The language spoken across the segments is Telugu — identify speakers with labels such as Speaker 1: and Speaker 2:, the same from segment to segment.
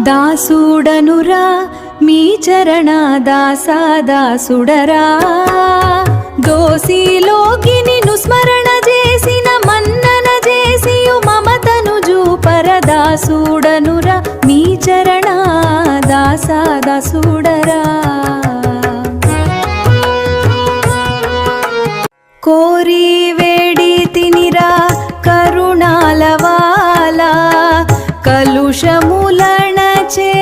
Speaker 1: దాసుడనురా మీ చరణ దాసుడరా దోసిలోకి నిన్ను స్మరణ చేసిన మన్నన చేసియు మమతను జూపర దాసుడనురా మీ చరణ దాసుడరా కోరి వేడి తినిరా కరుణాలవాలా కలుషములణచే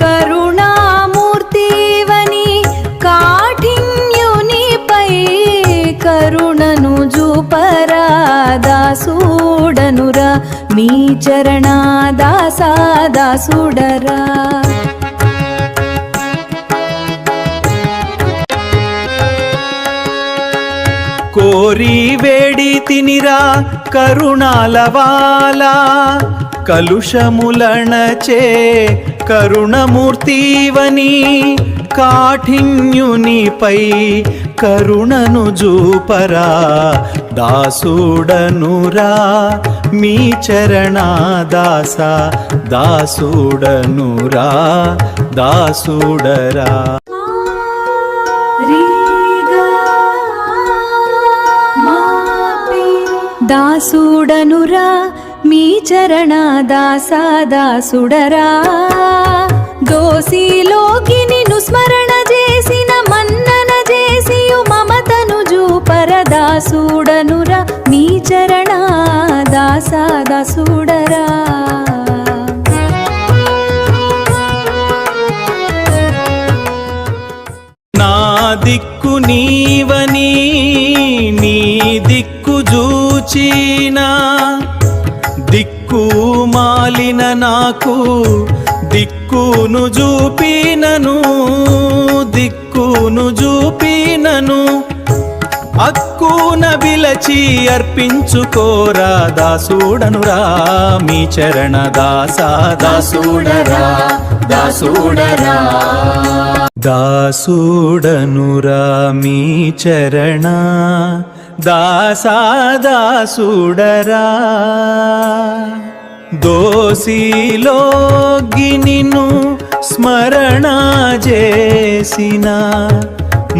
Speaker 1: కరుణామూర్తివని కాఠిన్యునిపై కరుణను జూపరా దాసుడనురా మీ చరణ దాసుడరా
Speaker 2: కోరి వేడి తినిరా కరుణాలవాలా కలుషములణచే కరుణమూర్తివని కాఠిన్యునిపై కరుణను జూపరా దాసుడనురా మీ చరణ దాసుడనురా దాసుడరా
Speaker 1: దాసుడనురా మీ చరణ దాసుడరా దోసిలోకి నిన్ను స్మరణ చేసిన మన్నన చేసియు మమతను జూపర దాసుడనురా మీ చరణ దాసుడరా
Speaker 2: నా దిక్కు నీవని నీ దిక్కు జూచినా దిక్కు మాలిన నాకు దిక్కును జూపినను అక్కున బిలచి అర్పించుకోరా దాసుడనురా మీ చరణ దాసుడరా దాసుడనురా మీ చరణ దాసుడరా దోసిలోకి నిన్ను స్మరణ చేసిన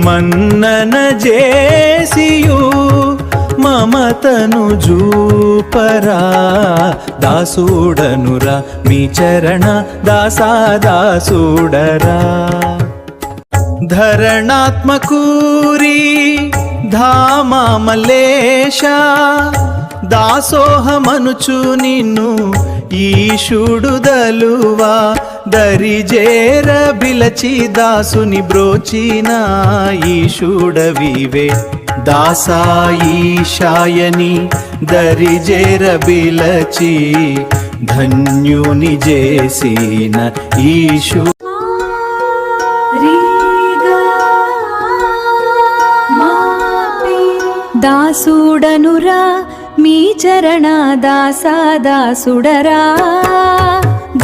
Speaker 2: మన్నన చేసియు మమతను జూపరా దాసుడనురా మీ చరణ దాసుడరా ధరణాత్మకూరి ధామమలేశ దాసోహమనుచు నిన్ను ఈశుడుదలువా దరిజేర బిలచి దాసుని బ్రోచిన ఈశుడవివే దాసాయిషాయని దరిజేర బిలచి ధన్యుని చేసిన ఈశు
Speaker 1: దాసుడనురా మీ చరణ దాసుడరా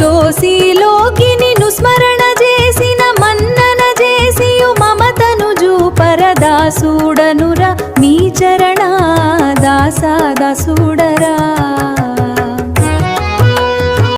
Speaker 1: దోసిలోకి నిన్ను స్మరణ చేసిన మన్నన చేసియు మమతను జూపర దాసుడనురా మీ చరణ దాసుడరా